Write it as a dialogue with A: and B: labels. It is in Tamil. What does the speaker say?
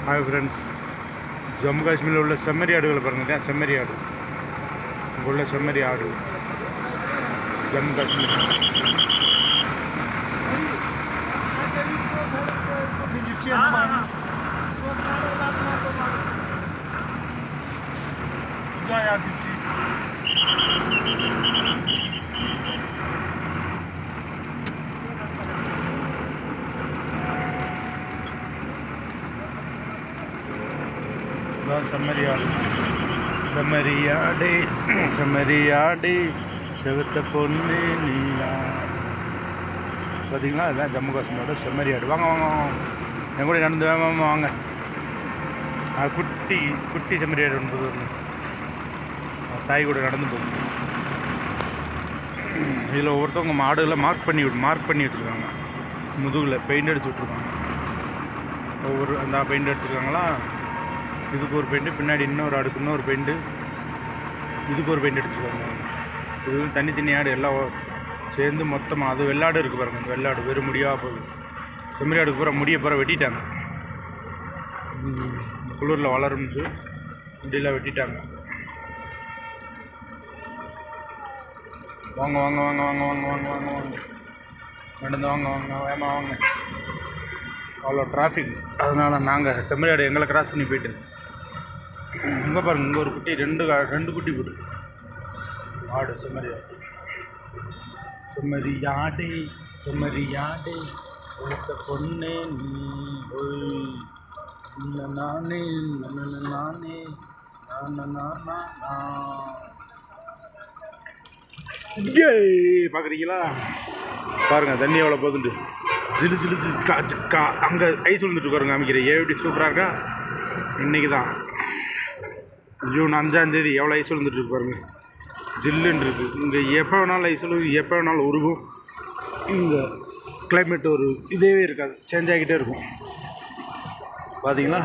A: हाय फ्रेंड्स जम्मू काश्मीर उल्ल सेम्मरी आडुगल पारुंगा सेम्मरी आडु उल्ल सेम्मरी आडु जम्मू काश्मीर செம்மறியாடு செவத்த பொண்ணு நீலா பார்த்தீங்களா அதுதான் ஜம்மு காஷ்மீரோட செம்மறியாடு வாங்க வாங்க என் கூட நடந்து வாங்க குட்டி குட்டி செம்மறியாடு ஒன்று தாய் கூட நடந்து போகும். இதில் ஒவ்வொருத்தவங்க மாடுகளை மார்க் பண்ணி வச்சுருக்காங்க. முதுகில் பெயிண்ட் அடிச்சு விட்ருக்காங்க. ஒவ்வொரு அந்த பெயிண்ட் அடிச்சிருக்காங்களா, இதுக்கு ஒரு பெயிண்ட்டு, பின்னாடி இன்னொரு ஆடுக்கு இன்னொரு பெயிண்ட்டு, இதுக்கு ஒரு பெயிண்ட் அடிச்சிருக்காங்க. இது தனி ஆடு எல்லாம் சேர்ந்து மொத்தமாக அது வெள்ளாடு இருக்குது பாருங்கள். அந்த வெள்ளாடு வெறும் முடியாக போகுது. செம்மறியாடுக்கு பூரா முடியை பூரா வெட்டிட்டாங்க. குளிரில் வளரும்னு முடியெல்லாம் வெட்டிட்டாங்க. வாங்க வாங்க வாங்க வாங்க வாங்க வாங்க வாங்க வாங்க நடந்து வாங்க வாங்க வேமா வாங்க. அவ்வளோ டிராஃபிக், அதனால் நாங்கள் செம்மறியாடு எங்களை கிராஸ் பண்ணி போயிட்டு இங்கே பாருங்கள். இங்கே ஒரு குட்டி ரெண்டு குட்டி போட்டு ஆடு செம்மறியாடு ஒருத்த பொண்ணு நீ நானே பார்க்குறீங்களா? பாருங்கள் தண்ணி எவ்வளோ போகுதுண்டு. ஜிலு கா அங்கே ஐஸ் விழுந்துட்டு பாருங்க. காமிக்கிறேன் எப்படி சூப்பராக இருக்கா. இன்றைக்கி தான் ஜூன் 5ஆம் தேதி எவ்வளோ ஐஸ் விழுந்துட்டு பாருங்க. ஜில்லுன்னு இருக்குது. இங்கே எப்போ வேணாலும் ஐஸ் விழுது, எப்போ வேணாலும் உருகும். இங்கே கிளைமேட் ஒரு இதே இருக்காது, சேஞ்ச் ஆகிக்கிட்டே இருக்கும். பார்த்தீங்களா?